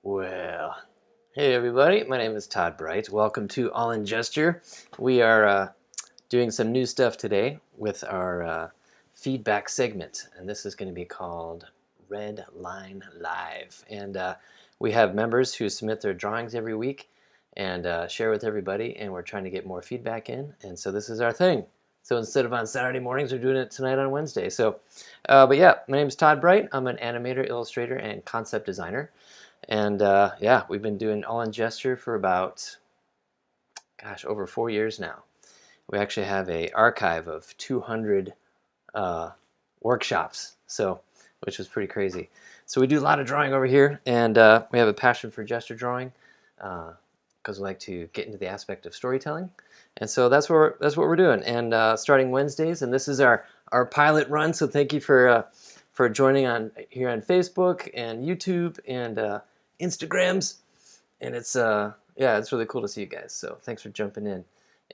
Well, hey everybody, my name is Todd Bright. Welcome to All in Gesture. We are doing some new stuff today with our feedback segment, and this is going to be called Red Line Live. And we have members who submit their drawings every week and share with everybody, and we're trying to get more feedback in, and so this is our thing. So instead of on Saturday mornings, we're doing it tonight on Wednesday. But yeah, my name is Todd Bright. I'm an animator, illustrator, and concept designer. And yeah, we've been doing All in Gesture for about, gosh, over 4 years now. We actually have a archive of 200 workshops, which was pretty crazy. So we do a lot of drawing over here, and we have a passion for gesture drawing because we like to get into the aspect of storytelling. And so that's what we're doing. And starting Wednesdays, and this is our pilot run. So thank you for joining on here on Facebook and YouTube and Instagrams. And it's yeah, it's really cool to see you guys. So thanks for jumping in.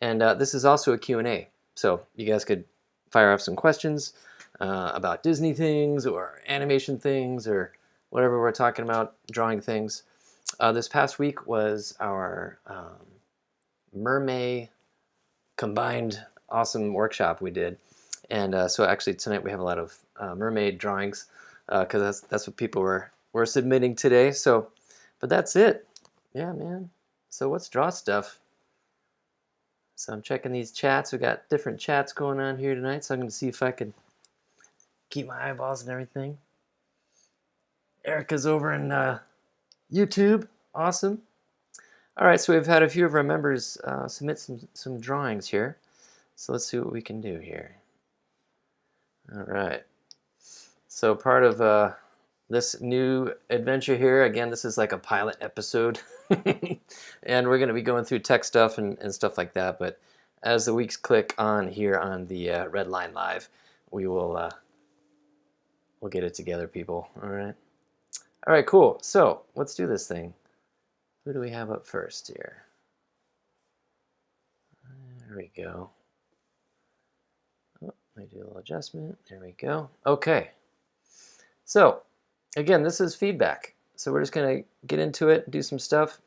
And this is also a Q&A. So you guys could fire off some questions about Disney things or animation things or whatever we're talking about, drawing things. This past week was our Mermaid combined awesome workshop we did. And so actually tonight we have a lot of mermaid drawings because that's what people were submitting today. So, but that's it. Yeah, man. So let's draw stuff. So I'm checking these chats. We got different chats going on here tonight. So I'm going to see if I can keep my eyeballs and everything. Erica's over in YouTube. Awesome. All right, so we've had a few of our members submit some drawings here. So let's see what we can do here. All right. So part of this new adventure here, again, this is like a pilot episode. And we're going to be going through tech stuff and stuff like that. But as the weeks click on here on the Red Line Live, we'll get it together, people. All right. All right, cool. So let's do this thing. Who do we have up first here? There we go. Oh, let me do a little adjustment. There we go. Okay. So again, this is feedback. So we're just going to get into it, do some stuff.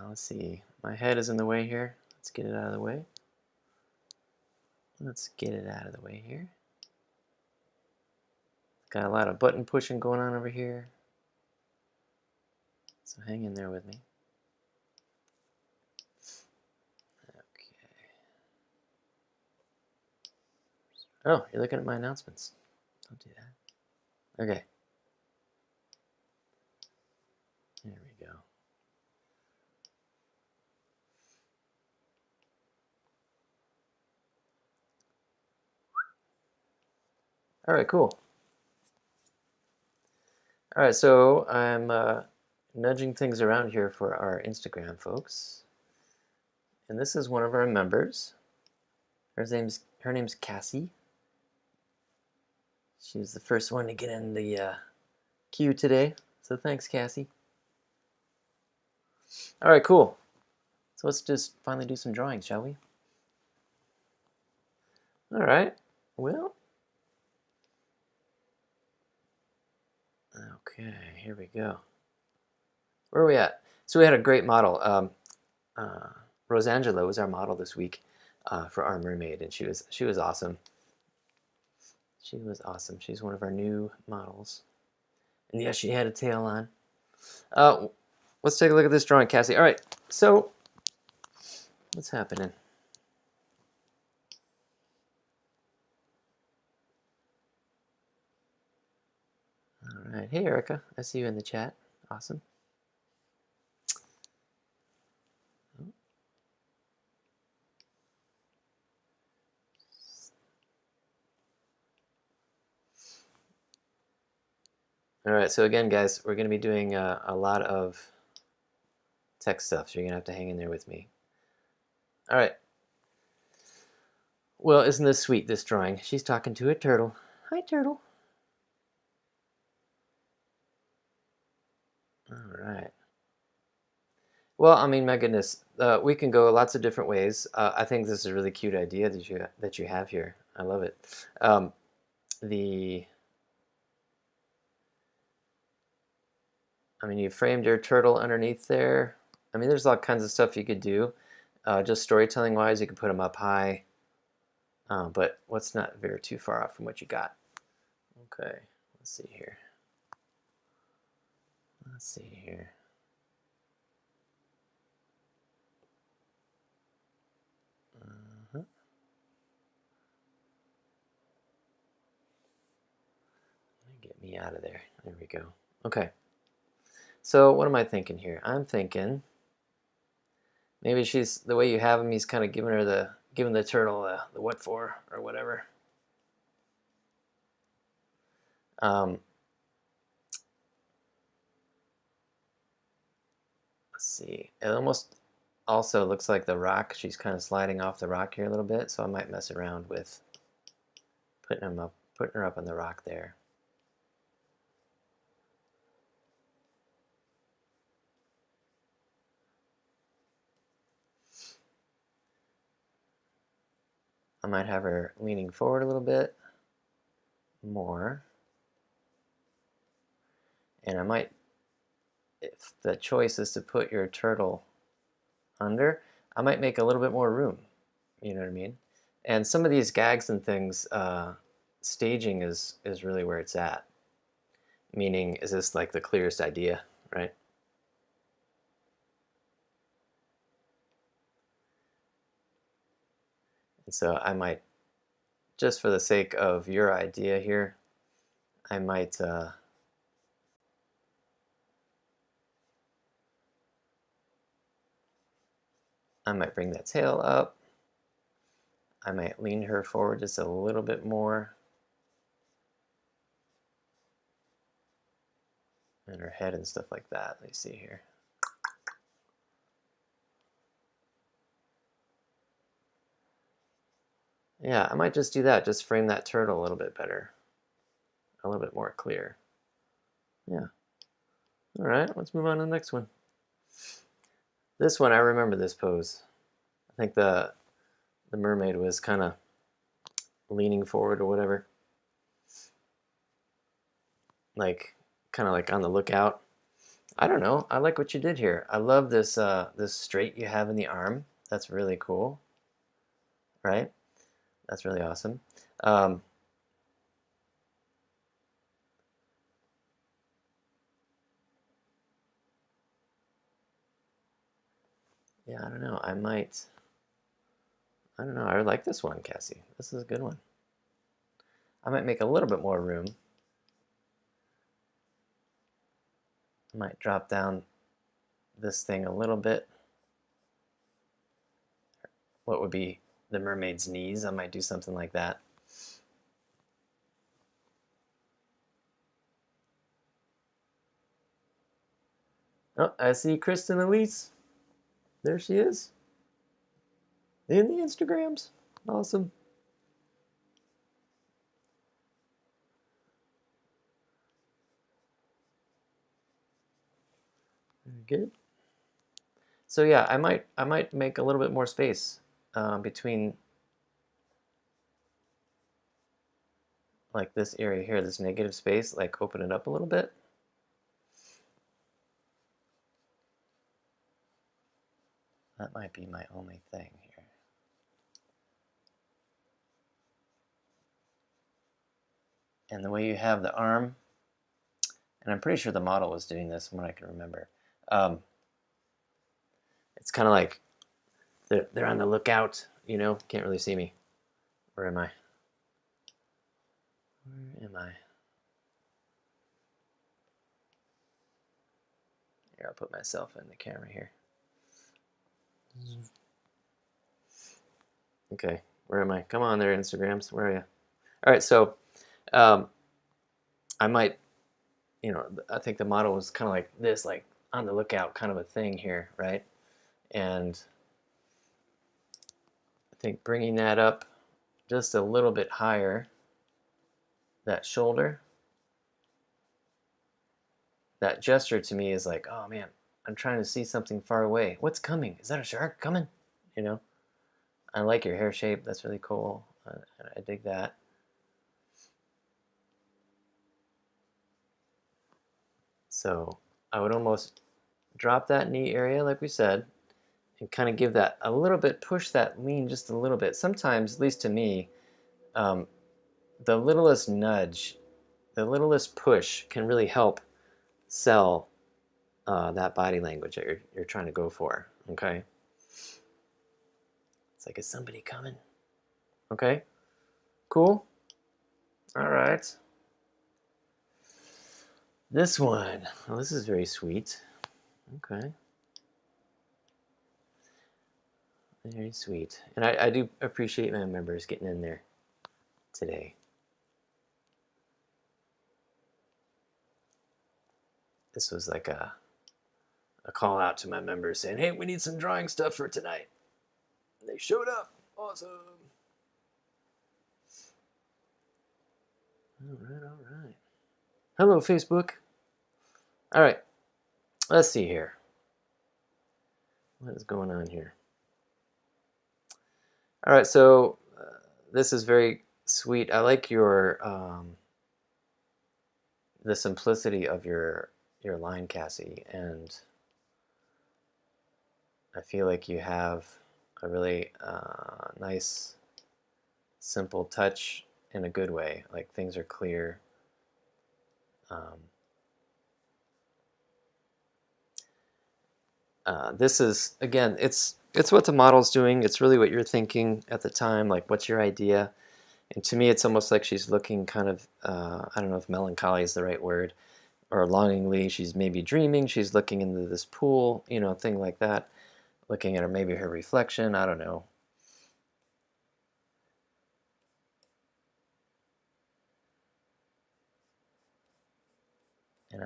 Let's see. My head is in the way here. Let's get it out of the way. Let's get it out of the way here. Got a lot of button pushing going on over here. So hang in there with me. Okay. Oh, you're looking at my announcements. Don't do that. Okay. There we go. All right, cool. All right, so I'm nudging things around here for our Instagram folks. And this is one of our members. Her name's Cassie. She was the first one to get in the queue today. So thanks, Cassie. All right, cool. So let's just finally do some drawings, shall we? All right. Well. Okay, here we go. Where are we at? So we had a great model. Rosangela was our model this week for our mermaid, and she was awesome. She was awesome. She's one of our new models. And yes, she had a tail on. Let's take a look at this drawing, Cassie. All right, so what's happening? All right, hey Erica, I see you in the chat. Awesome. All right, so again, guys, we're going to be doing a lot of tech stuff, so you're going to have to hang in there with me. All right. Well, isn't this sweet, this drawing? She's talking to a turtle. Hi, turtle. All right. Well, I mean, my goodness, we can go lots of different ways. I think this is a really cute idea that you have here. I love it. The I mean, you framed your turtle underneath there. I mean, there's all kinds of stuff you could do. Just storytelling wise, you could put them up high, but let's not veer too far off from what you got. Okay, let's see here. Let's see here. Get me out of there. There we go. Okay. So what am I thinking here? I'm thinking maybe she's the way you have him. He's kind of giving the turtle the what for or whatever. Let's see. It almost also looks like the rock. She's kind of sliding off the rock here a little bit, so I might mess around with putting her up on the rock there. I might have her leaning forward a little bit more. And I might, if the choice is to put your turtle under, I might make a little bit more room. You know what I mean? And some of these gags and things, staging is really where it's at. Meaning, is this like the clearest idea, right? And so I might, just for the sake of your idea here, I might bring that tail up. I might lean her forward just a little bit more. And her head and stuff like that. Let me see here. Yeah, I might just do that. Just frame that turtle a little bit better. A little bit more clear. Yeah. All right, let's move on to the next one. This one, I remember this pose. I think the mermaid was kind of leaning forward or whatever. Like, kind of like on the lookout. I don't know. I like what you did here. I love this this straight you have in the arm. That's really cool. Right? That's really awesome. Yeah, I don't know. I don't know. I like this one, Cassie. This is a good one. I might make a little bit more room. I might drop down this thing a little bit. What would be the mermaid's knees? I might do something like that. Oh, I see Kristen Elise. There she is. In the Instagrams. Awesome. Very good. So yeah, I might make a little bit more space between like this area here, this negative space, like open it up a little bit. That might be my only thing here. And the way you have the arm, and I'm pretty sure the model was doing this from what I can remember. It's kind of like they're on the lookout, you know, can't really see me. Where am I? Where am I? Here, I'll put myself in the camera here. Okay, where am I? Come on there, Instagrams. Where are you? All right, so I might, you know, I think the model was kind of like this, like on the lookout kind of a thing here, right? And I think bringing that up just a little bit higher, that shoulder, that gesture to me is like, oh man, I'm trying to see something far away. What's coming? Is that a shark coming? You know, I like your hair shape. That's really cool. I dig that. So I would almost drop that knee area like we said and kind of give that a little bit, push that lean just a little bit. Sometimes, at least to me, um, the littlest nudge, the littlest push can really help sell that body language that you're trying to go for, okay? It's like, is somebody coming? Okay, cool. All right. This one, well, this is very sweet. Okay. Very sweet. And I do appreciate my members getting in there today. This was like a call out to my members saying, hey, we need some drawing stuff for tonight. And they showed up. Awesome. All right, all right. Hello, Facebook. All right, let's see here. What is going on here? All right, so this is very sweet. I like your the simplicity of your line, Cassie, and I feel like you have a really nice, simple touch in a good way. Like things are clear. This is, again, it's what the model's doing. It's really what you're thinking at the time. Like, what's your idea? And to me, it's almost like she's looking kind of, I don't know if melancholy is the right word, or longingly. She's maybe dreaming. She's looking into this pool, you know, thing like that. Looking at her, maybe her reflection. I don't know. And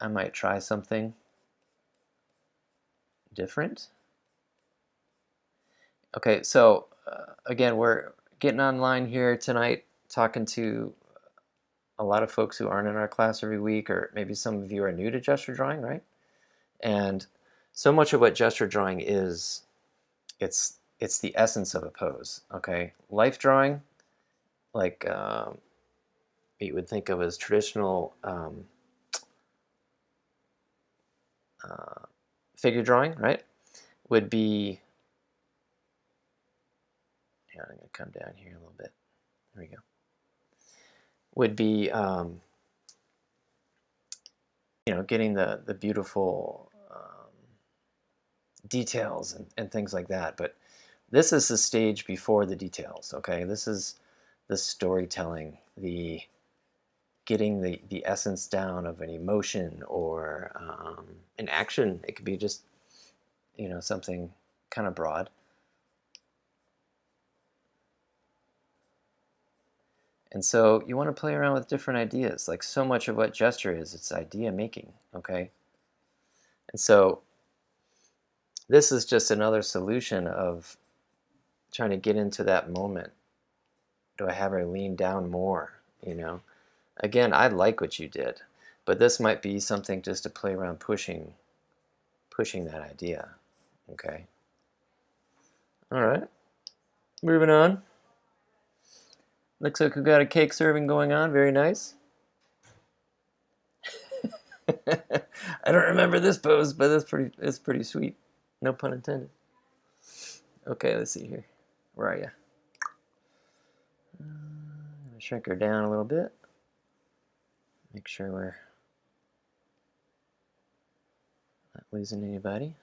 I might try something different. Okay, so again, we're getting online here tonight, talking to a lot of folks who aren't in our class every week, or maybe some of you are new to gesture drawing, right? And so much of what gesture drawing is, it's the essence of a pose. Okay, life drawing, like you would think of as traditional figure drawing, right? Would be, yeah, I'm gonna come down here a little bit. There we go. Would be, you know, getting the beautiful details and things like that. But this is the stage before the details, okay? This is the storytelling, the getting the essence down of an emotion or an action. It could be just, you know, something kind of broad. And so you want to play around with different ideas. Like so much of what gesture is, it's idea making, okay? And so this is just another solution of trying to get into that moment. Do I have her lean down more, you know? Again, I like what you did, but this might be something just to play around pushing that idea, okay? All right, moving on. Looks like we've got a cake serving going on, very nice. I don't remember this pose, but it's pretty sweet. No pun intended. Okay, let's see here. Where are you? I'm gonna shrink her down a little bit. Make sure we're not losing anybody.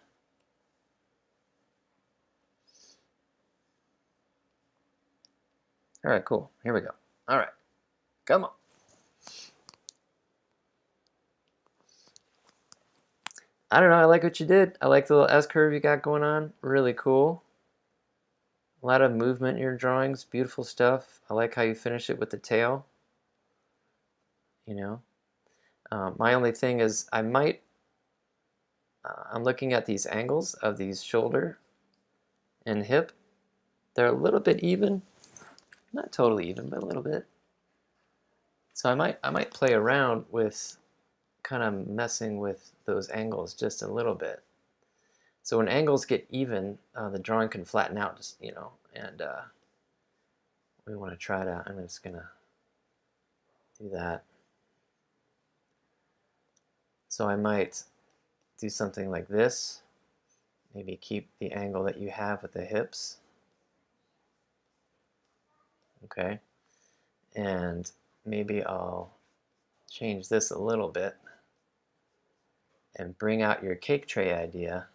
All right, cool. Here we go. All right, come on. I don't know. I like what you did. I like the little S curve you got going on. Really cool. A lot of movement in your drawings. Beautiful stuff. I like how you finish it with the tail. You know, my only thing is I'm looking at these angles of these shoulder and hip. They're a little bit even, not totally even, but a little bit. So I might play around with kind of messing with those angles just a little bit. So when angles get even, the drawing can flatten out, just, you know, and we want to try to, I'm just gonna do that. So I might do something like this. Maybe keep the angle that you have with the hips. Okay. And maybe I'll change this a little bit and bring out your cake tray idea,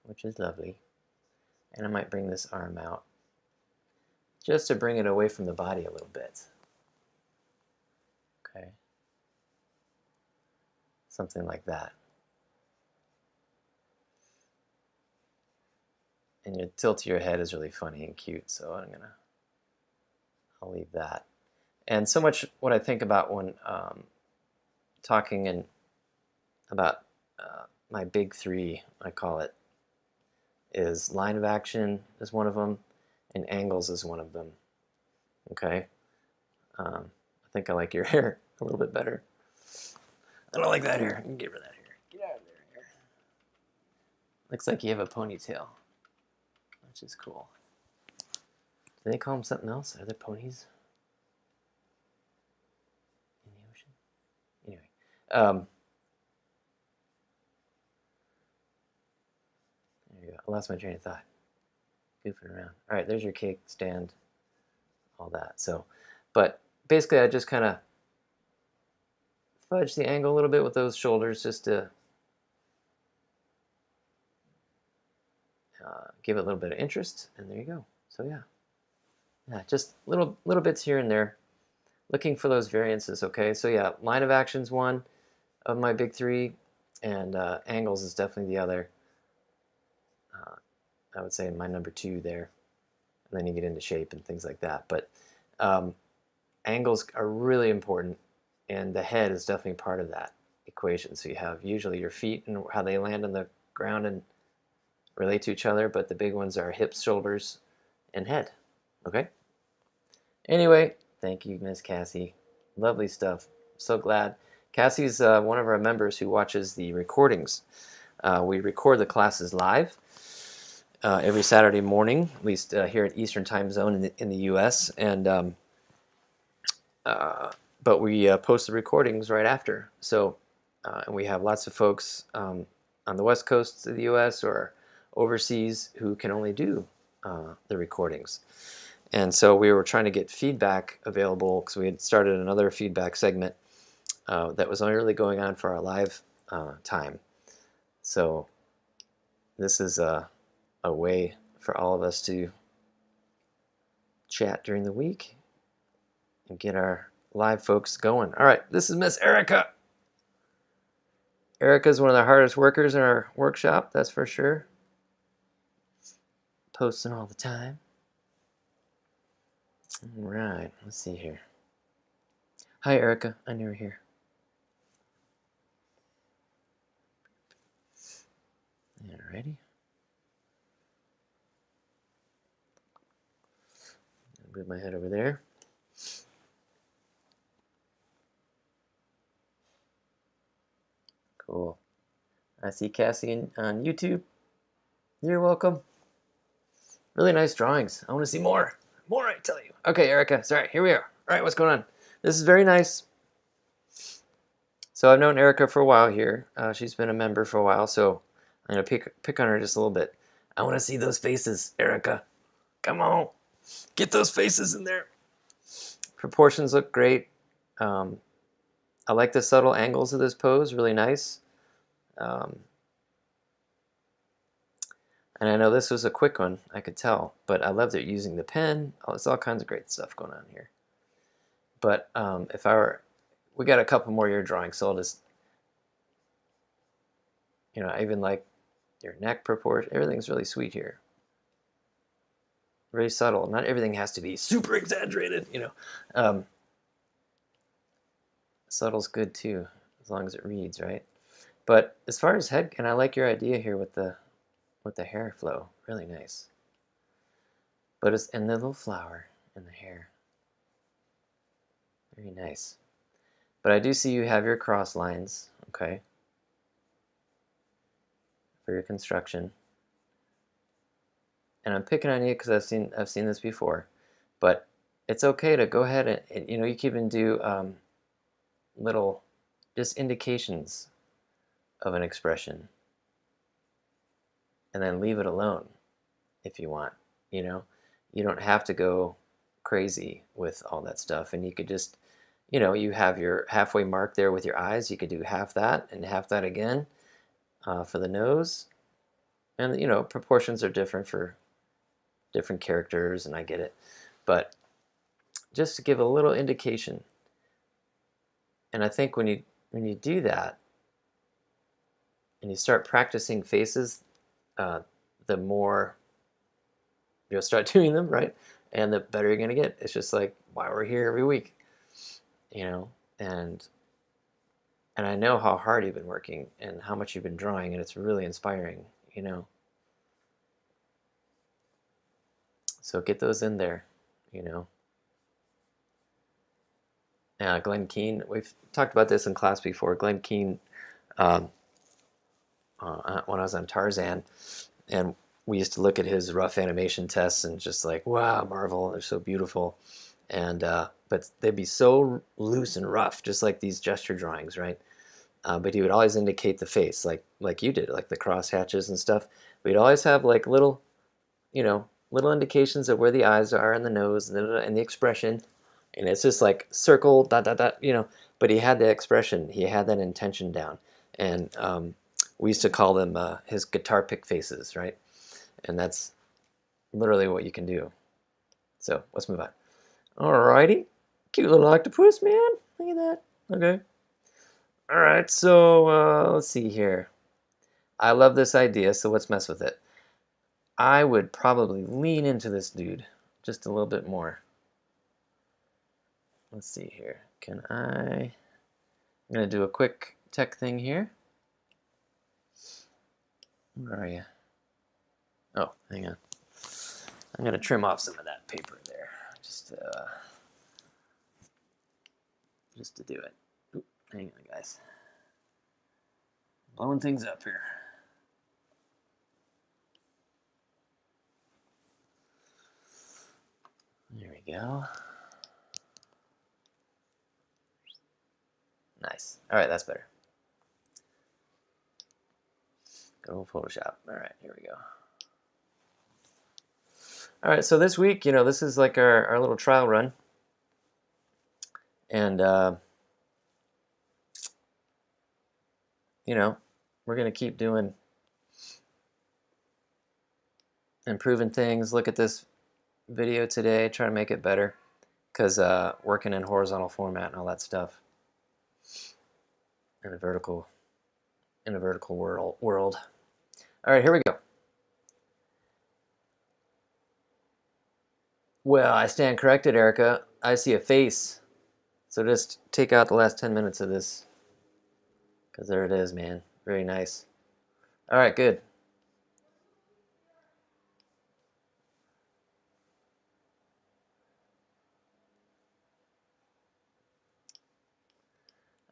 which is lovely. And I might bring this arm out just to bring it away from the body a little bit. Okay. Something like that. And your tilt to your head is really funny and cute, so I'll leave that. And so much what I think about when talking about my big three, I call it, is line of action is one of them, and angles is one of them. Okay? I think I like your hair a little bit better. I don't like that hair. Get rid of that hair. Get out of there, hair. Looks like you have a ponytail, which is cool. Do they call them something else? Are there ponies in the ocean? Anyway, there you go. I lost my train of thought. Goofing around. All right, there's your cake stand, all that. So, but basically, I just kind of fudge the angle a little bit with those shoulders just to give it a little bit of interest, and there you go. So yeah, just little bits here and there, looking for those variances. Okay, so yeah, line of action's one of my big three, and angles is definitely the other. I would say my number two there, and then you get into shape and things like that. But angles are really important, and the head is definitely part of that equation. So you have usually your feet and how they land on the ground and relate to each other, but the big ones are hips, shoulders, and head. Okay? Anyway, thank you, Miss Cassie. Lovely stuff. So glad. Cassie's one of our members who watches the recordings. We record the classes live every Saturday morning, at least here at Eastern Time Zone in the U.S., and but we post the recordings right after. So, and we have lots of folks on the West Coast of the U.S. or overseas who can only do the recordings. And so we were trying to get feedback available because we had started another feedback segment that was only really going on for our live time. So this is a way for all of us to chat during the week and get our live folks going. All right, this is Miss Erica. Erica's one of the hardest workers in our workshop, that's for sure. Posting all the time. All right, let's see here. Hi, Erica. I knew you were here. Alrighty. Move my head over there. Cool. I see Cassie on YouTube. You're welcome. Really nice drawings. I want to see more. More, I tell you. Okay, Erica. Sorry, here we are. All right, what's going on? This is very nice. So I've known Erica for a while here. She's been a member for a while, so I'm going to pick on her just a little bit. I want to see those faces, Erica. Come on. Get those faces in there. Proportions look great. I like the subtle angles of this pose. Really nice. And I know this was a quick one, I could tell, but I love that you're using the pen. Oh, it's all kinds of great stuff going on here. But if I were, we got a couple more of your drawings, so I'll just, I even like your neck proportion. Everything's really sweet here. Very subtle. Not everything has to be super exaggerated, Subtle's good too, as long as it reads, right? But as far as head, and I like your idea here with the hair flow. Really nice. But it's and the little flower in the hair. Very nice. But I do see you have your cross lines, okay, for your construction. And I'm picking on you because I've seen this before, but it's okay to go ahead and you can even do little just indications of an expression, and then leave it alone if you want. You know, you don't have to go crazy with all that stuff, and you could just, you have your halfway mark there with your eyes. You could do half that and half that again for the nose, and proportions are different for different characters, and I get it, but just to give a little indication. And I think when you do that and you start practicing faces, the more you'll start doing them, right? And the better you're gonna get. It's just like why we're here every week, you know. And I know how hard you've been working and how much you've been drawing, and it's really inspiring, you know. So get those in there, you know. Glenn Keane, we've talked about this in class before. Glenn Keane, um, when I was on Tarzan, and we used to look at his rough animation tests and just like, wow, marvel, they're so beautiful. And but they'd be so loose and rough, just like these gesture drawings, right? But he would always indicate the face, like you did, like the cross hatches and stuff. We'd always have like little, little indications of where the eyes are and the nose and the expression. And it's just like circle, dot, dot, dot, But he had the expression, he had that intention down. And we used to call them his guitar pick faces, right? And that's literally what you can do. So let's move on. Alrighty. Cute little octopus, man. Look at that. Okay. Alright, so let's see here. I love this idea, so let's mess with it. I would probably lean into this dude just a little bit more. Let's see here. I'm going to do a quick tech thing here. Where are you? Oh, hang on. I'm going to trim off some of that paper there, just to do it. Oop, hang on, guys. Blowing things up here. There we go. Nice. All right, that's better. Go Photoshop. All right, here we go. All right, so this week, this is like our little trial run. And, we're going to keep doing, improving things. Look at this video today, try to make it better, because working in horizontal format and all that stuff in a vertical world. All right, here we go. Well, I stand corrected, Erica. I see a face. So just take out the last 10 minutes of this, because there it is, man. Very nice. All right, good.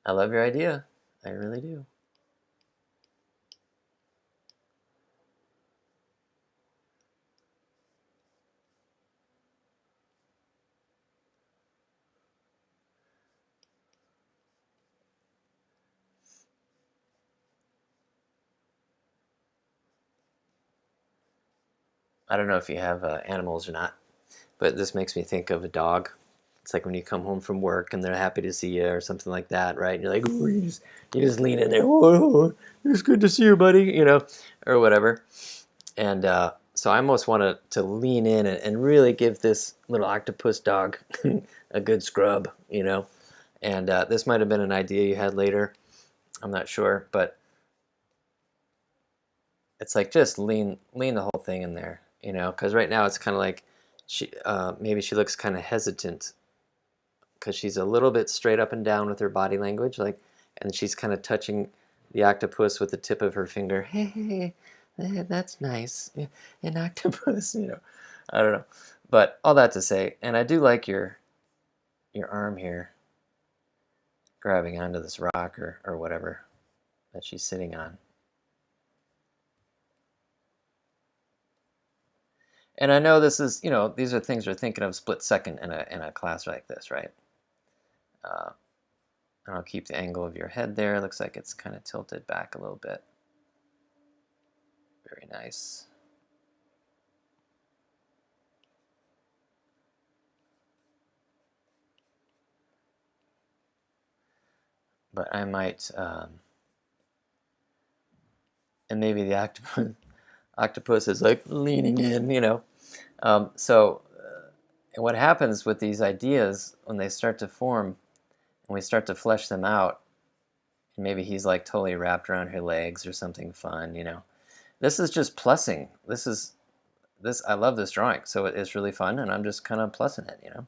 I love your idea. I really do. I don't know if you have animals or not, but this makes me think of a dog. It's like when you come home from work and they're happy to see you or something like that, right? And you're like, ooh, you just lean in there, whoa, it's good to see you, buddy, or whatever. And so I almost want to lean in and really give this little octopus dog a good scrub, And this might have been an idea you had later. I'm not sure, but it's like just lean the whole thing in there, because right now it's kind of like maybe she looks kind of hesitant because she's a little bit straight up and down with her body language, and she's kind of touching the octopus with the tip of her finger. Hey, that's nice, an octopus, I don't know, but all that to say, and I do like your arm here, grabbing onto this rock or whatever that she's sitting on. And I know this is, these are things we're thinking of split second in a class like this, right? And I'll keep the angle of your head there. Looks like it's kind of tilted back a little bit. Very nice. But I might, and maybe the octopus is like leaning in, you know. And what happens with these ideas when they start to form and we start to flesh them out, and maybe he's like totally wrapped around her legs or something fun, you know. This is just plussing. I love this drawing, so it's really fun, and I'm just kind of plussing it, you know.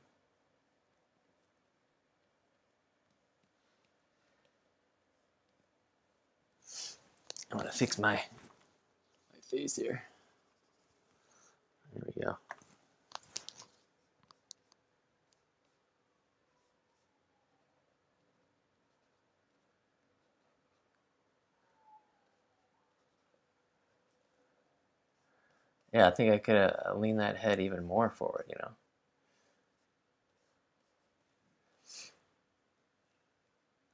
I want to fix my face here. There we go. Yeah, I think I could lean that head even more forward, you know.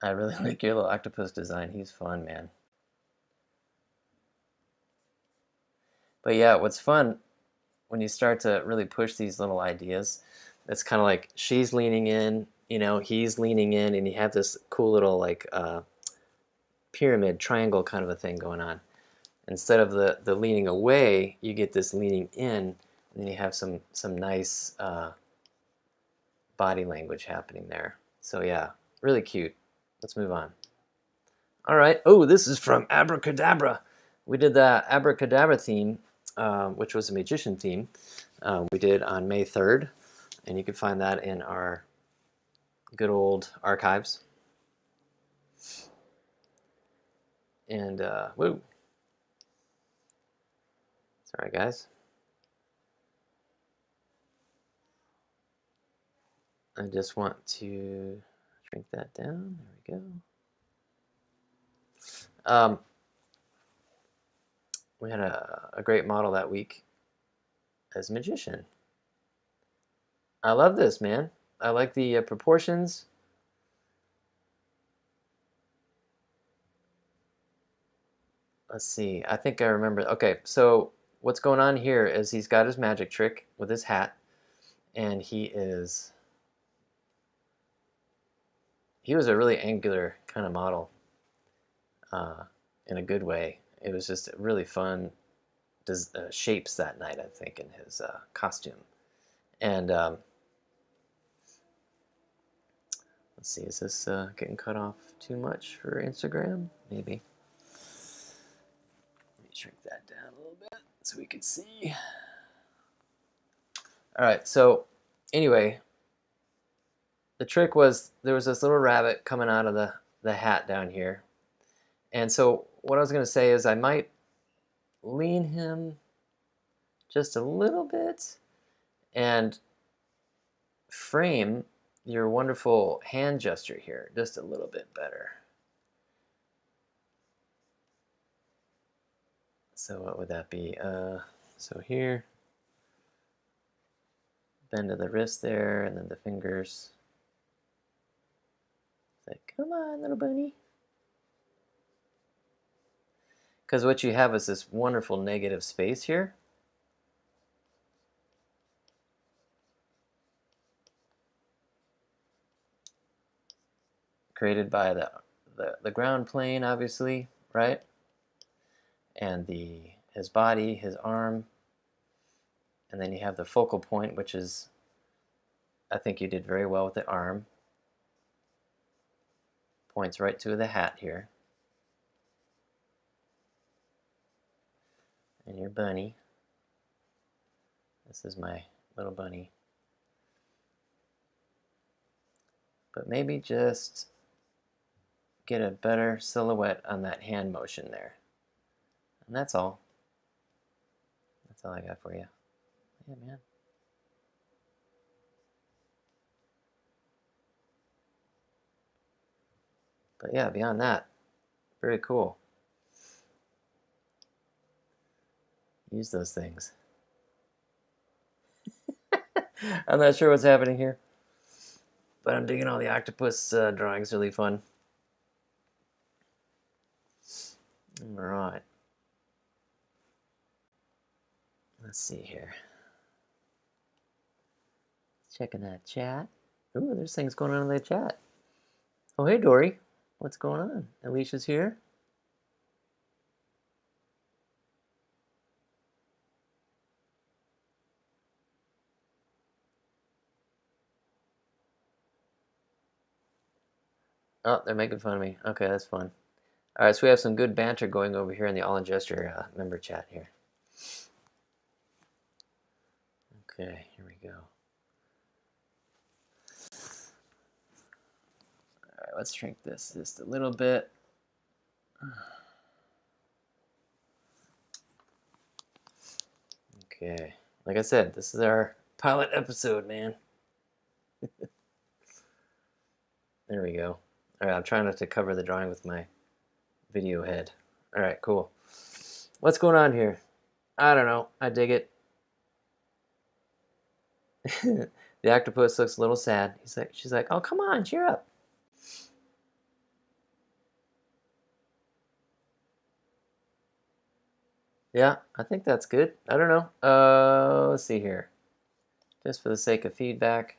I really like your little octopus design. He's fun, man. But yeah, what's fun when you start to really push these little ideas, it's kind of like she's leaning in, you know, he's leaning in, and you have this cool little like pyramid triangle kind of a thing going on. Instead of the leaning away, you get this leaning in, and then you have some nice body language happening there. So yeah, really cute. Let's move on. All right. Oh, this is from Abracadabra. We did the Abracadabra theme, which was a magician theme. We did on May 3rd, and you can find that in our good old archives. And woo. Sorry, guys. I just want to shrink that down. There we go. We had a great model that week as magician. I love this, man. I like the proportions. Let's see. I think I remember. Okay, so what's going on here is he's got his magic trick with his hat, and he was a really angular kind of model in a good way. It was just really fun shapes that night, I think, in his costume. And let's see, is this getting cut off too much for Instagram? Maybe. Let me shrink that down a little bit so we can see. All right, so anyway, the trick was there was this little rabbit coming out of the hat down here. And so what I was going to say is I might lean him just a little bit and frame your wonderful hand gesture here just a little bit better. So what would that be? So here, bend of the wrist there, and then the fingers. It's like, come on, little bunny. Because what you have is this wonderful negative space here. Created by the ground plane, obviously, right? And his body, his arm, and then you have the focal point, which is, I think you did very well with the arm. Points right to the hat here. And your bunny. This is my little bunny. But maybe just get a better silhouette on that hand motion there. And that's all. That's all I got for you. Yeah, man. But yeah, beyond that, very cool. Use those things. I'm not sure what's happening here, but I'm digging all the octopus drawings. Really fun. All right. Let's see here. Checking that chat. Ooh, there's things going on in the chat. Oh, hey, Dory. What's going on? Alicia's here. Oh, they're making fun of me. Okay, that's fun. All right, so we have some good banter going over here in the All in Gesture member chat here. Okay, here we go. All right, let's shrink this just a little bit. Okay, like I said, this is our pilot episode, man. There we go. All right, I'm trying not to cover the drawing with my video head. All right, cool. What's going on here? I don't know. I dig it. The octopus looks a little sad. She's like, oh, come on, cheer up. Yeah, I think that's good. I don't know. Let's see here. Just for the sake of feedback,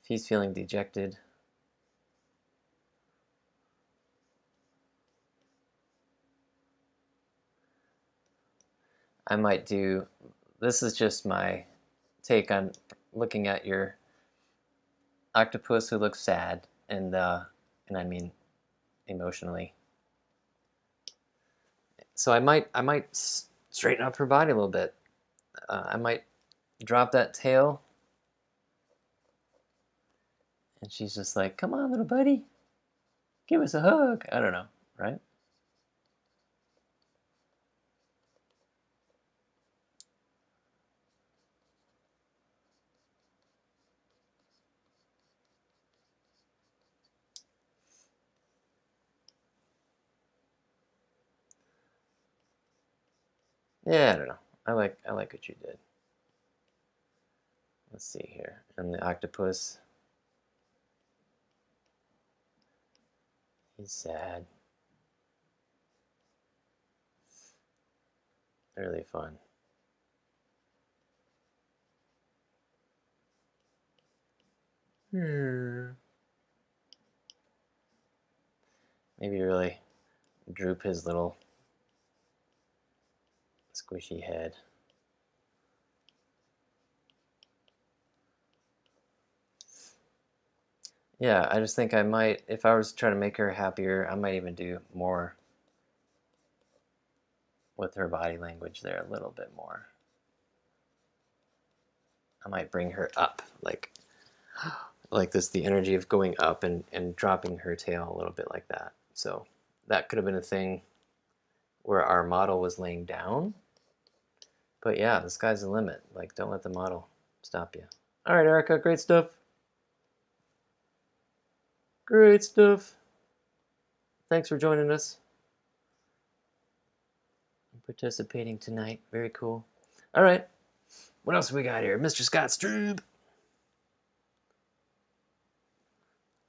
if he's feeling dejected. I might do, this is just my take on looking at your octopus who looks sad, and I mean emotionally. So I might straighten up her body a little bit. I might drop that tail, and she's just like, "Come on, little buddy, give us a hug." I don't know, right? Yeah, I don't know. I like what you did. Let's see here, and the octopus. He's sad. Really fun. Hmm. Maybe really droop his little squishy head. Yeah, I just think I might, if I was trying to make her happier, I might even do more with her body language there, a little bit more. I might bring her up, like this, the energy of going up and dropping her tail a little bit like that. So that could have been a thing where our model was laying down. But yeah, the sky's the limit. Like, don't let the model stop you. All right, Erica, great stuff. Great stuff. Thanks for joining us and participating tonight. Very cool. All right, what else we got here? Mr. Scott Strube.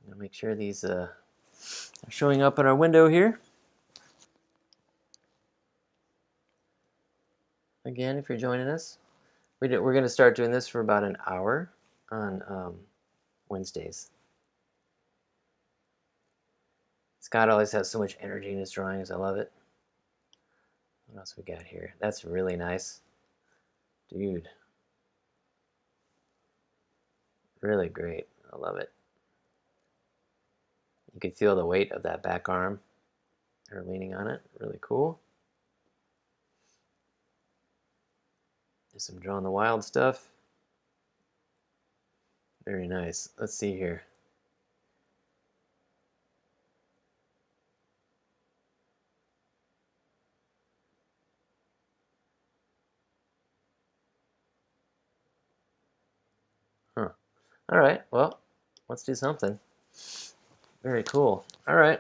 I'm gonna make sure these are showing up in our window here. Again, if you're joining us, we're going to start doing this for about an hour on Wednesdays. Scott always has so much energy in his drawings. I love it. What else we got here? That's really nice. Dude. Really great. I love it. You can feel the weight of that back arm. Her leaning on it. Really cool. There's some Draw in the Wild stuff. Very nice. Let's see here. Huh. All right. Well, let's do something. Very cool. All right.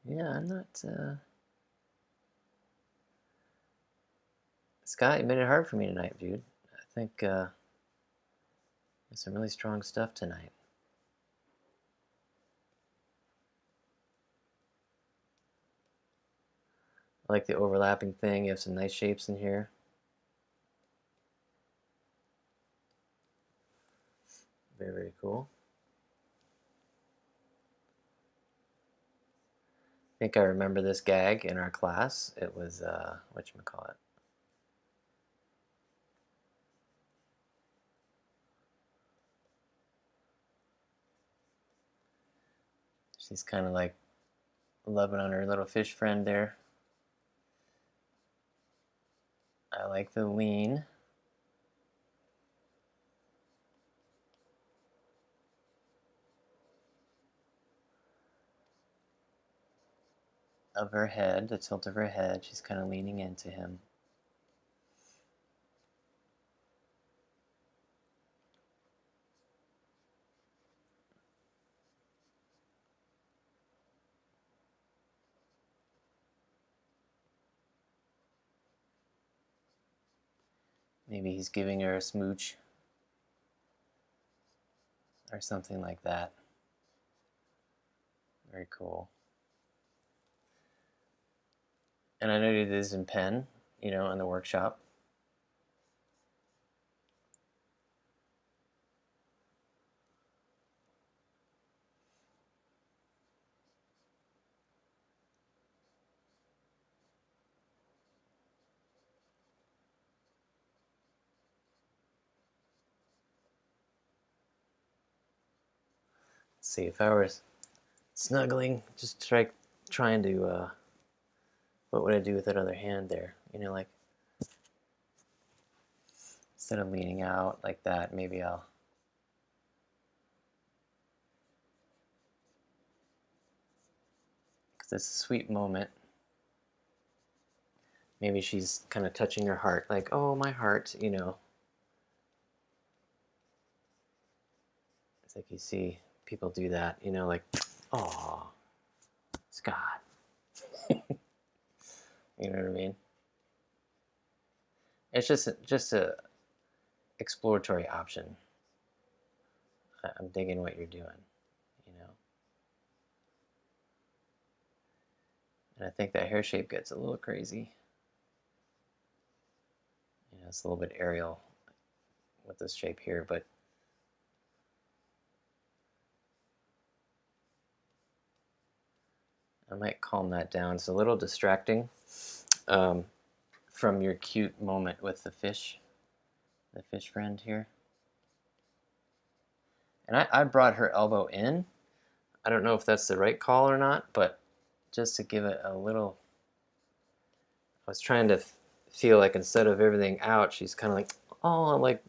Yeah, I'm not. Scott, you made it hard for me tonight, dude. I think Some really strong stuff tonight. I like the overlapping thing. You have some nice shapes in here. Very, very cool. I think I remember this gag in our class. It was, whatchamacallit? She's kind of like loving on her little fish friend there. I like the lean. Of her head, the tilt of her head. She's kind of leaning into him. Maybe he's giving her a smooch or something like that. Very cool. And I know you did this in pen, you know, in the workshop. Let's see, if I was snuggling, just trying to, what would I do with that other hand there? You know, like, instead of leaning out like that, maybe I'll, because it's a sweet moment. Maybe she's kind of touching her heart, like, oh, my heart, you know. It's like you see people do that, you know, like, oh, Scott. You know what I mean? It's just a exploratory option. I'm digging what you're doing, you know. And I think that hair shape gets a little crazy. You know, it's a little bit aerial with this shape here, but I might calm that down. It's a little distracting from your cute moment with the fish friend here. And I brought her elbow in. I don't know if that's the right call or not, but just to give it a little, I was trying to feel like instead of everything out, she's kind of like, oh, like,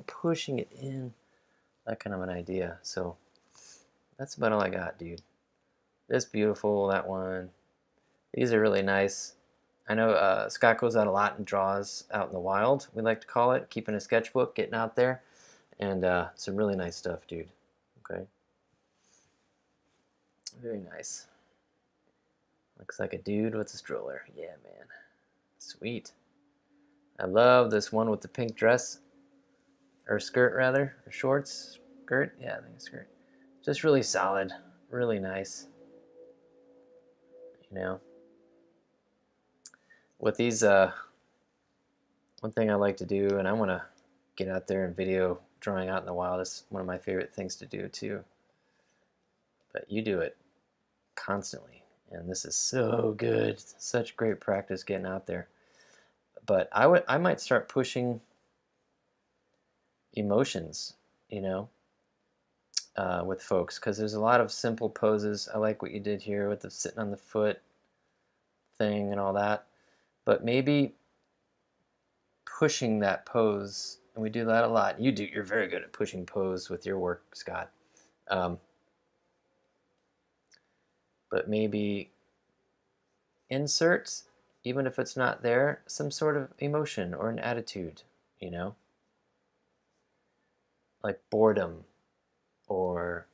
pushing it in, that kind of an idea. So that's about all I got, dude. This beautiful, that one. These are really nice. I know Scott goes out a lot and draws out in the wild, we like to call it, keeping a sketchbook, getting out there, and some really nice stuff, dude. Okay. Very nice. Looks like a dude with a stroller. Yeah, man. Sweet. I love this one with the pink dress, or skirt rather, or shorts, skirt. Yeah, I think it's skirt. Just really solid, really nice. You know, with these, one thing I like to do, and I want to get out there and video drawing out in the wild. It's one of my favorite things to do too. But you do it constantly, and this is so good. Such great practice getting out there. But I might start pushing emotions, you know, with folks, because there's a lot of simple poses. I like what you did here with the sitting on the foot thing and all that. But maybe pushing that pose, and we do that a lot. You're very good at pushing pose with your work, Scott. But maybe insert, even if it's not there, some sort of emotion or an attitude, you know? Like boredom, or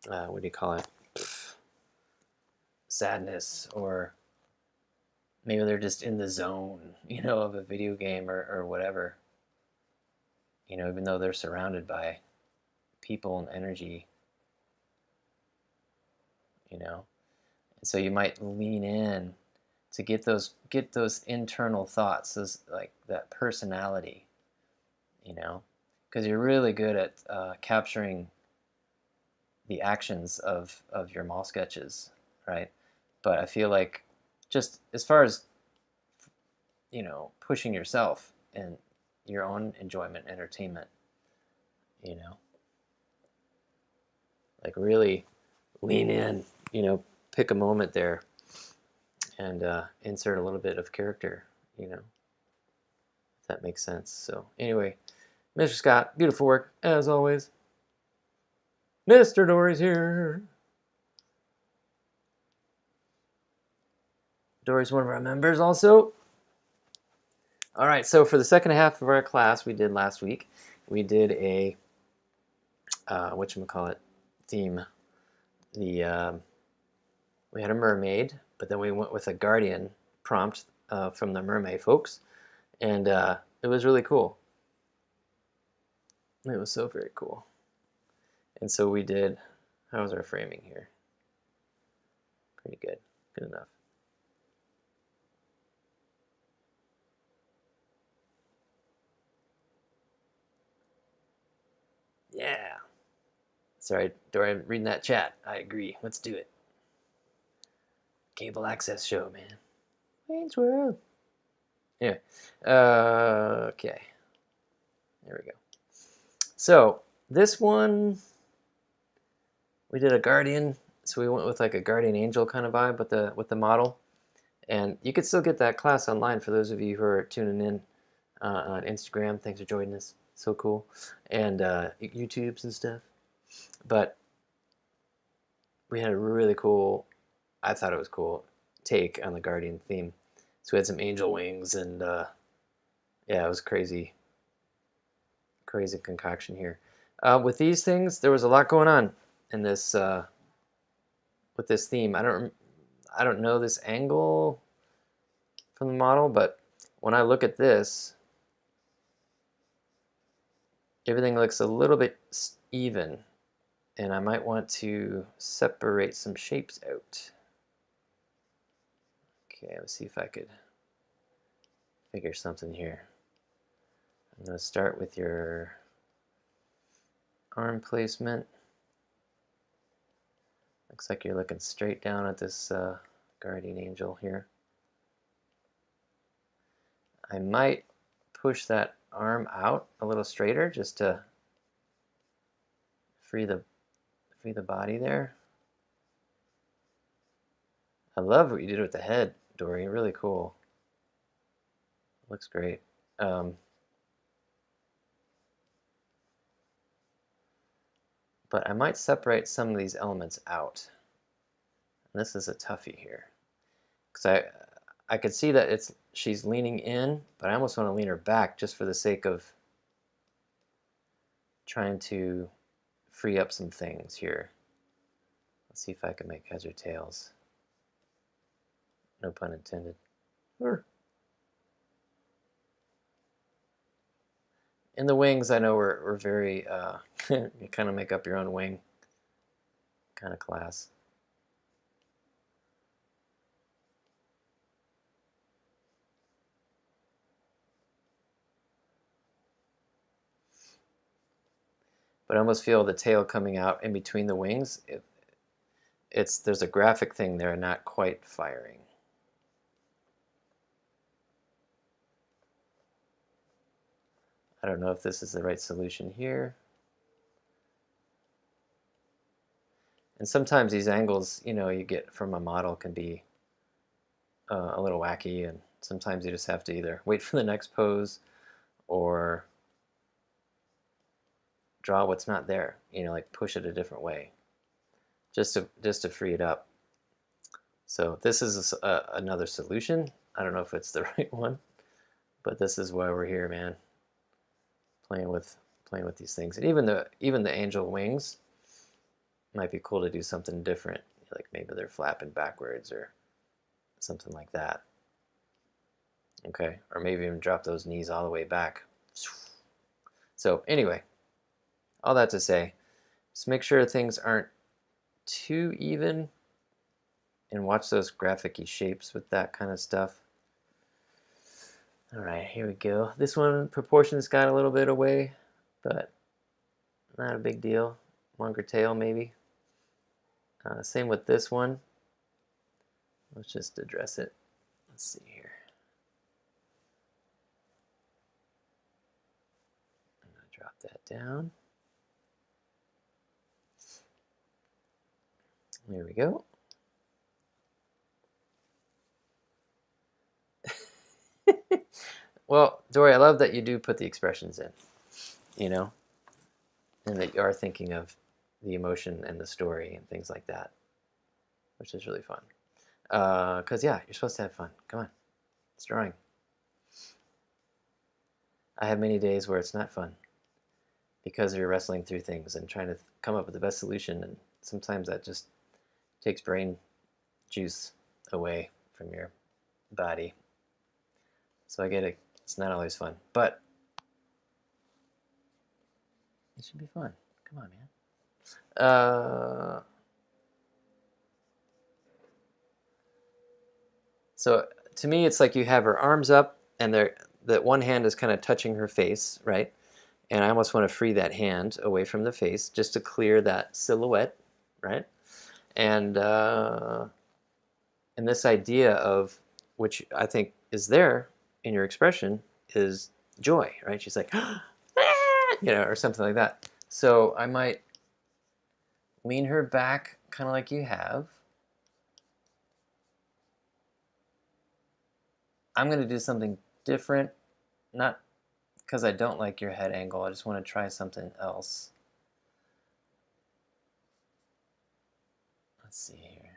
what do you call it? Sadness, or maybe they're just in the zone, you know, of a video game or whatever. you know, even though they're surrounded by people and energy, you know. And so you might lean in to get those internal thoughts, those, like, that personality, you know, because you're really good at capturing the actions of your mall sketches, right? But I feel like, just as far as, you know, pushing yourself and your own enjoyment, entertainment, you know, like really lean in, you know, pick a moment there and insert a little bit of character, you know, if that makes sense. So anyway, Mr. Scott, beautiful work as always. Mr. Dory's here. Dory's one of our members also. All right, so for the second half of our class we did last week, we did a whatchamacallit theme. The we had a mermaid, but then we went with a guardian prompt from the mermaid folks, and it was really cool. It was so very cool. And so we did, how was our framing here? Pretty good, good enough. Yeah. Sorry, Dory, I'm reading that chat. I agree. Let's do it. Cable access show, man. Wayne's World. Yeah. Okay. There we go. So this one, we did a guardian. So we went with like a guardian angel kind of vibe with the model, and you could still get that class online for those of you who are tuning in on Instagram. Thanks for joining us. So cool, and YouTubes and stuff. But we had a really cool, I thought it was cool, take on the guardian theme. So we had some angel wings, and yeah, it was crazy concoction here. With these things, there was a lot going on in this with this theme. I don't know this angle from the model, but when I look at this, everything looks a little bit even, and I might want to separate some shapes out. Okay, let's see if I could figure something here. I'm going to start with your arm placement. Looks like you're looking straight down at this guardian angel here. I might push that arm out a little straighter just to free the body there. I love what you did with the head, Dory. Really cool. Looks great. But I might separate some of these elements out. And this is a toughie here, because I could see that she's leaning in, but I almost want to lean her back just for the sake of trying to free up some things here. Let's see if I can make heads or tails. No pun intended. In the wings, I know we're very, you kind of make up your own wing kind of class. But I almost feel the tail coming out in between the wings. There's a graphic thing there not quite firing. I don't know if this is the right solution here. And sometimes these angles, you know, you get from a model can be a little wacky, and sometimes you just have to either wait for the next pose or draw what's not there, you know, like push it a different way, just to free it up. So this is another solution. I don't know if it's the right one, but this is why we're here, man. Playing with these things, and even the angel wings might be cool to do something different, like maybe they're flapping backwards or something like that. Okay, or maybe even drop those knees all the way back. So anyway, all that to say, just make sure things aren't too even and watch those graphic-y shapes with that kind of stuff. All right, here we go. This one, proportions got a little bit away, but not a big deal. Longer tail maybe. Same with this one. Let's just address it. Let's see here. I'm going to drop that down. There we go. Well, Dory, I love that you do put the expressions in, you know, and that you are thinking of the emotion and the story and things like that, which is really fun. Because, yeah, you're supposed to have fun. Come on, it's drawing. I have many days where it's not fun because you're wrestling through things and trying to come up with the best solution, and sometimes that just takes brain juice away from your body. So I get it. It's not always fun, but it should be fun. Come on, man. So to me, it's like you have her arms up, and that one hand is kind of touching her face, right? And I almost want to free that hand away from the face just to clear that silhouette, right? And this idea of, which I think is there in your expression, is joy, right? She's like, or something like that. So I might lean her back kind of like you have. I'm going to do something different, not because I don't like your head angle. I just want to try something else. Let's see here.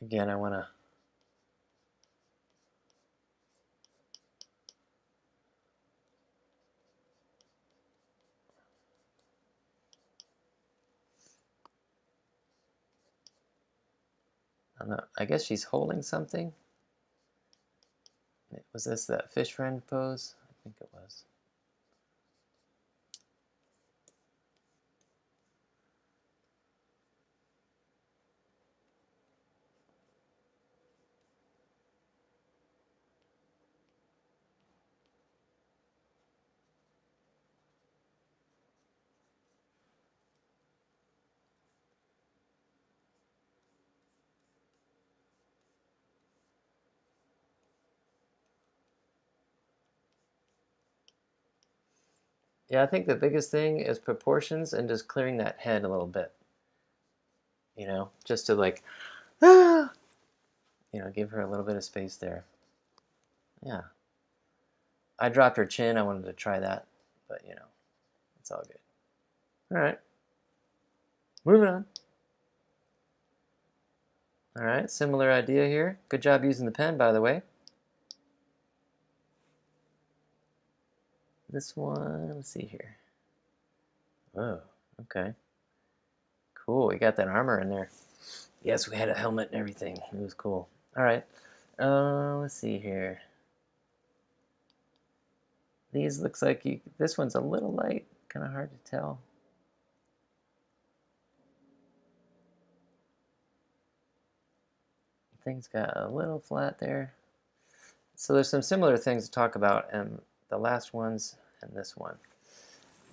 Again, I want to I guess she's holding something. Was this that fish friend pose? I think it was. Yeah, I think the biggest thing is proportions and just clearing that head a little bit. Just to like, give her a little bit of space there. Yeah. I dropped her chin. I wanted to try that, but it's all good. All right. Moving on. All right, similar idea here. Good job using the pen, by the way. This one, let's see here. Oh, okay. Cool, we got that armor in there. Yes, we had a helmet and everything. It was cool. All right, let's see here. These looks like this one's a little light, kind of hard to tell. Things got a little flat there. So there's some similar things to talk about in the last ones and this one.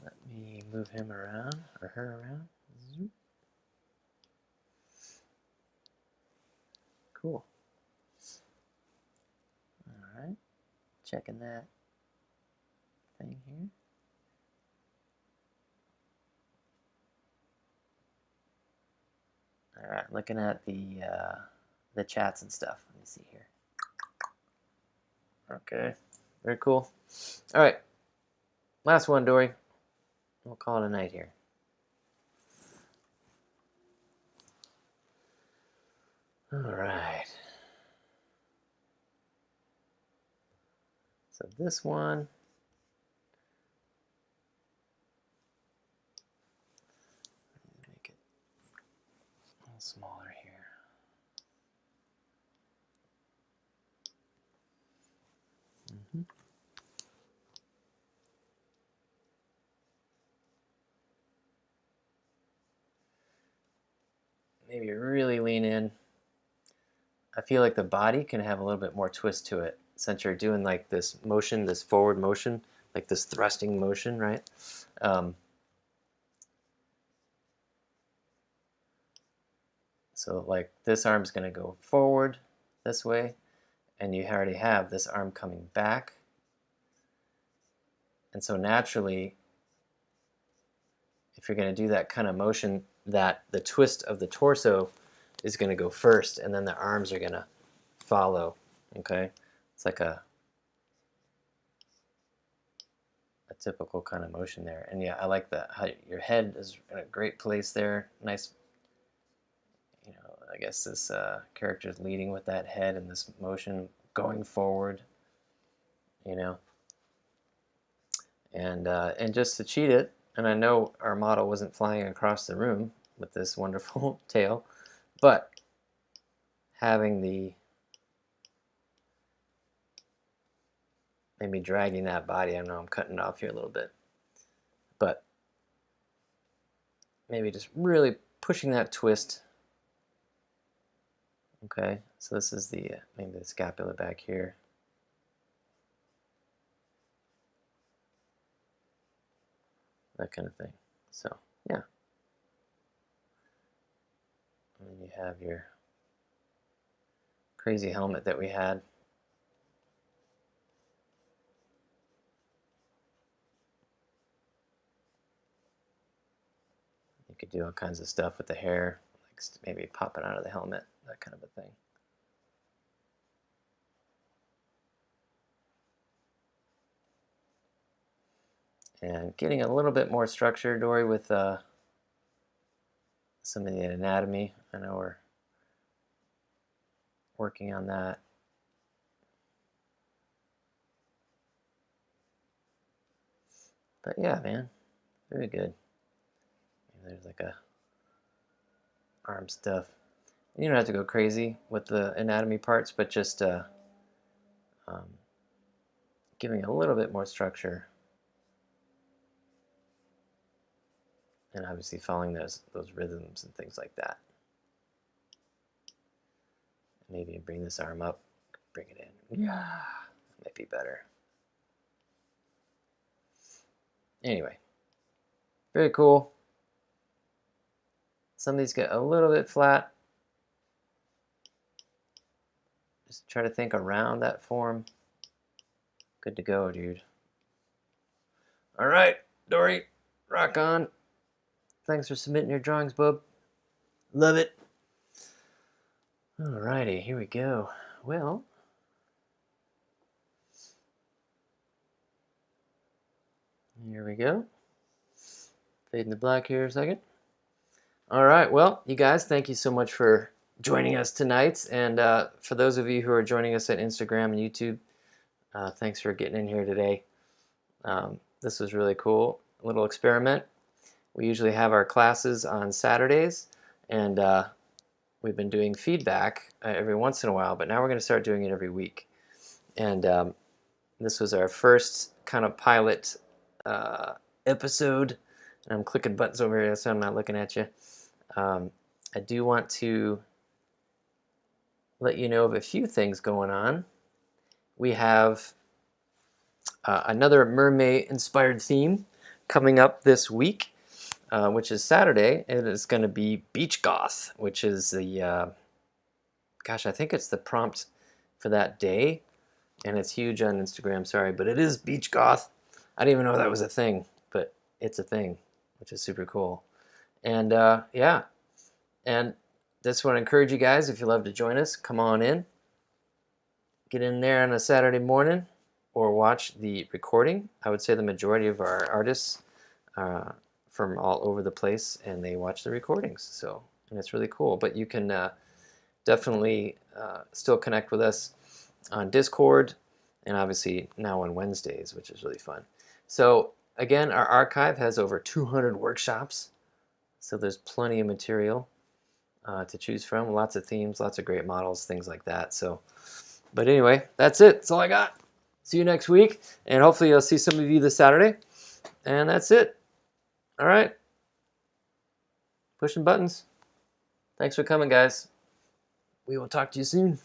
Let me move him around, or her around. Zoop. Cool. All right, checking that thing here. All right, looking at the chats and stuff. Let me see here. Okay, very cool. All right, last one, Dory. We'll call it a night here. All right. So this one. Make it a little smaller here. Maybe really lean in. I feel like the body can have a little bit more twist to it since you're doing like this motion, this forward motion, like this thrusting motion, right? So like this arm's going to go forward this way, and you already have this arm coming back. And so naturally, if you're going to do that kind of motion, that the twist of the torso is going to go first, and then the arms are going to follow. Okay, it's like a typical kind of motion there. And yeah, I like that. How your head is in a great place there. Nice. You know, I guess this character is leading with that head and this motion going forward. You know, and just to cheat it. And I know our model wasn't flying across the room with this wonderful tail, but having the maybe dragging that body. I know I'm cutting it off here a little bit, but maybe just really pushing that twist. Okay, so this is the maybe the scapula back here. That kind of thing. So yeah. And then you have your crazy helmet that we had. You could do all kinds of stuff with the hair, like maybe popping out of the helmet, that kind of a thing. And getting a little bit more structure, Dory, with some of the anatomy. I know we're working on that. But yeah, man, very good. There's like a arm stuff. You don't have to go crazy with the anatomy parts, but just giving a little bit more structure. And obviously following those rhythms and things like that. Maybe bring this arm up, bring it in. Yeah, might be better. Anyway, very cool. Some of these get a little bit flat. Just try to think around that form. Good to go, dude. All right, Dory, rock on. Thanks for submitting your drawings, bub. Love it. Alrighty, here we go. Well, here we go. Fading the black here a second. All right, well, you guys, thank you so much for joining us tonight. And for those of you who are joining us at Instagram and YouTube, thanks for getting in here today. This was really cool. A little experiment. We usually have our classes on Saturdays, and we've been doing feedback every once in a while, but now we're going to start doing it every week. And this was our first kind of pilot episode. And I'm clicking buttons over here, so I'm not looking at you. I do want to let you know of a few things going on. We have another mermaid-inspired theme coming up this week, which is Saturday. It is going to be Beach Goth, which is the, gosh, I think it's the prompt for that day, and it's huge on Instagram, sorry, but it is Beach Goth. I didn't even know that was a thing, but it's a thing, which is super cool. And yeah, and just want to encourage you guys, if you love to join us, come on in. Get in there on a Saturday morning or watch the recording. I would say the majority of our artists from all over the place, and they watch the recordings. So, and it's really cool. But you can definitely still connect with us on Discord, and obviously now on Wednesdays, which is really fun. So again, our archive has over 200 workshops, so there's plenty of material to choose from. Lots of themes, lots of great models, things like that. So, but anyway, that's it. That's all I got. See you next week, and hopefully I'll see some of you this Saturday. And that's it. All right. Pushing buttons. Thanks for coming, guys. We will talk to you soon.